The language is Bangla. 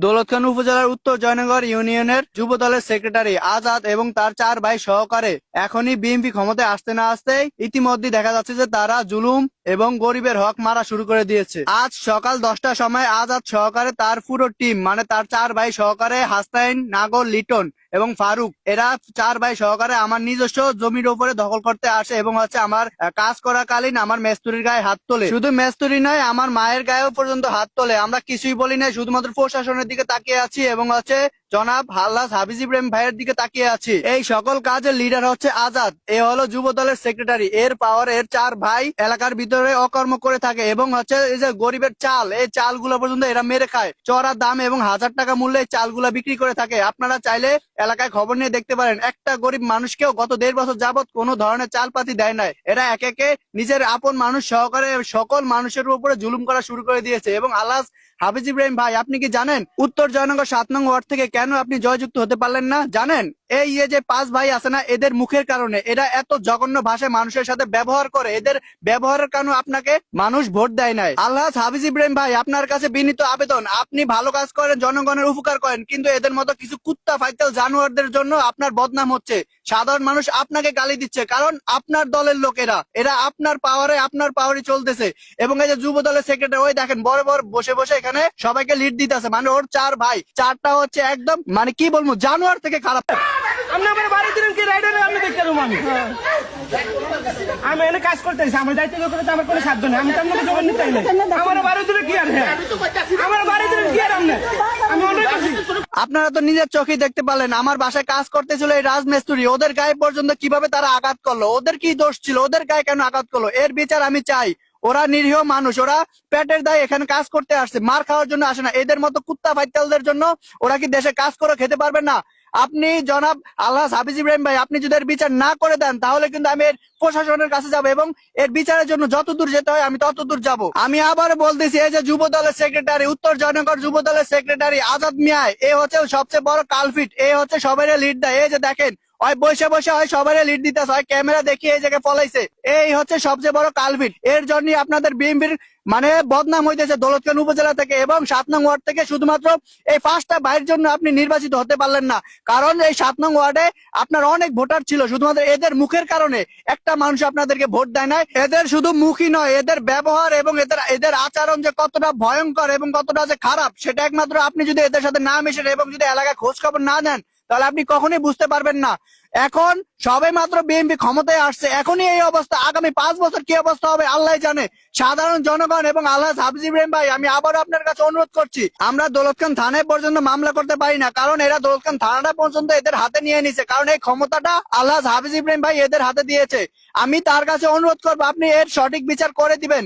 দৌলতখান উপজেলার উত্তর জয়নগর ইউনিয়নের যুব দলের সেক্রেটারি আজাদ এবং তার 4 ভাই সহকারে এখনই বিএনপি ক্ষমতায় আসতে না আসতেই ইতিমধ্যে দেখা যাচ্ছে যে তারা জুলুম এবং গরিবের হক মারা শুরু করে দিয়েছে। আজ সকাল 10টার সময় আজাদ সহকারে তার পুরো টিম মানে তার 4 ভাই সহকারে হাসাইন, নাগর, লিটন এবং ফারুক এরা 4 ভাই সহকারে আমার নিজস্ব জমির উপরে দখল করতে আসে এবং আমার কাজ করাকালীন আমার মেস্তুরির গায়ে হাত তোলে। শুধু মেস্তুরি নয়, আমার মায়ের গায়েও পর্যন্ত হাত তোলে। আমরা কিছুই বলি না, শুধুমাত্র প্রশাসনের দিকে তাকিয়ে আছি এবং জনাব আল্লাহ হাফিজ ইব্রাহিম ভাইয়ের দিকে তাকিয়ে আছি। এই সকল কাজের লিডার হচ্ছে আজাদ, এ হলো যুব দলের সেক্রেটারি। এর পাওয়ার এর 4 ভাই এলাকার ভিতরে অকর্ম করে থাকে এবং এই যে গরিবের চাল, এই চালগুলো পর্যন্ত এরা মেরে খায় চড়া দাম এবং 1000 টাকা মূল্যে এই চালগুলা বিক্রি করে থাকে। আপনারা চাইলে এলাকায় খবর নিয়ে দেখতে পারেন, একটা গরিব মানুষকেও গত 1.5 বছর যাবত কোনো ধরনের চালপাতি দেয় নাই। এরা একে একে নিজের আপন মানুষ সহকারে সকল মানুষের উপরে জুলুম করা শুরু করে দিয়েছে। এবং আল্লাহ হাফিজ ইব্রাহিম ভাই, আপনি কি জানেন উত্তর জয়নগর 7 নং ওয়ার্ড থেকে কেন আপনি জয়যুক্ত হতে পারলেন না? জানেন? এই যে 5 ভাই আছে না, এদের মুখের কারণে। এরা এত জঘন্য ভাষায় মানুষের সাথে ব্যবহার করে, এদের ব্যবহারের কারণে আপনাকে মানুষ ভোট দেয় নাই। আল্লাহ হাফিজ ইব্রাহিম ভাই, আপনার কাছে বিনীত আবেদন, আপনি ভালো কাজ করেন, জনগণের উপকার করেন, কিন্তু এদের মতো কিছু কুত্তা ফাইতাল জানোয়ারদের জন্য আপনার বদনাম হচ্ছে। সাধারণ মানুষ আপনাকে গালি দিচ্ছে কারণ আপনার দলের লোকেরা, এরা আপনার পাওয়ারে চলতেছে। এবং এই যে যুব দলের সেক্রেটারি, ওই দেখেন বড় বড় বসে বসে এখানে সবাইকে লিড দিতেছে। মানে ওর 4 ভাই, 4টা হচ্ছে একদম মানে কি বলবো, জানোয়ার থেকে খারাপ। আপনি আমার বাড়ি দিলেন কি রাইডারে আমি দেখতে রুম আমি এনে কাজ করতেছি, আমার দায়িত্ব করে তো আমার কোনো সাধ্য নেই। আমি তো আপনাকে জবান নিতে চাই না। আমার বাড়ি দিলে কি আর আমার বাড়ি দিলেন কি আর আমি অনেক আপনারা তো নিজের চোখেই দেখতে পারলেন, আমার বাসায় কাজ করতেছিল এই রাজমিস্ত্রি, ওদের গায়ে পর্যন্ত কিভাবে তারা আঘাত করলো। ওদের কি দোষ ছিল? ওদের গায়ে কেন আঘাত করলো? এর বিচার আমি চাই। ওরা নিরীহ মানুষ, ওরা পেটের দায়ে এখানে কাজ করতে আসছে, মার খাওয়ার জন্য আসে না। এদের মতো কুত্তা ফাইতালদের জন্য ওরা কি দেশে কাজ করে খেতে পারবে না? আপনি জনাব আল্লাহ হাফিজ ইব্রাহিম ভাই, আপনি যদি এর বিচার না করে দেন তাহলে কিন্তু আমি এর প্রশাসনের কাছে যাবো এবং এর বিচারের জন্য যত দূর যেতে হয় আমি তত দূর যাবো। আমি আবার বলতেছি, এই যে যুব দলের সেক্রেটারি, উত্তর জয়নগর যুব দলের সেক্রেটারি আজাদ মিয়া, এ হচ্ছে সবচেয়ে বড় কালফিট। এ হচ্ছে সবাই লিড দেয়। এই যে দেখেন, ওই বসে বসে হয় সবাই লিড দিতেছে, হয় ক্যামেরা দেখিয়ে এই জায়গায় ফলাইছে। এই হচ্ছে সবচেয়ে বড় কালফিট। এর জন্য আপনাদের বিএনপির মানে বদনাম হইতেছে দৌলতখান উপজেলা থেকে এবং 7 নং ওয়ার্ড থেকে। শুধুমাত্র এই 5টা ভাইয়ের জন্য আপনি নির্বাচিত হতে পারলেন না, কারণ এই 7 নং ওয়ার্ডে আপনার অনেক ভোটার ছিল। শুধুমাত্র এদের মুখের কারণে একটা মানুষ আপনাদেরকে ভোট দেয় নাই। এদের শুধু মুখই নয়, এদের ব্যবহার এবং এদের আচরণ যে কতটা ভয়ঙ্কর এবং কতটা যে খারাপ, সেটা একমাত্র আপনি যদি এদের সাথে না মেশেন এবং যদি এলাকায় খোঁজ খবর না নেন তাহলে আপনি কখনোই বুঝতে পারবেন না। এখন সবে মাত্র বিএনপি ক্ষমতায় আসছে, এখনই এই অবস্থা, আগামী 5 বছর কি অবস্থা হবে আল্লাহ জানে। সাধারণ জনগণ এবং আল্লাহ হাফিজ ইব্রাহিম ভাই, আমি আবারও আপনার কাছে অনুরোধ করছি, আমরা দৌলতখান থানায় পর্যন্ত মামলা করতে পারি না, কারণ এরা দৌলতখান থানাটা পর্যন্ত এদের হাতে নিয়ে নিছে, কারণ এই ক্ষমতাটা আল্লাহ হাফিজ ইব্রাহিম ভাই এদের হাতে দিয়েছে। আমি তার কাছে অনুরোধ করবো, আপনি এর সঠিক বিচার করে দিবেন।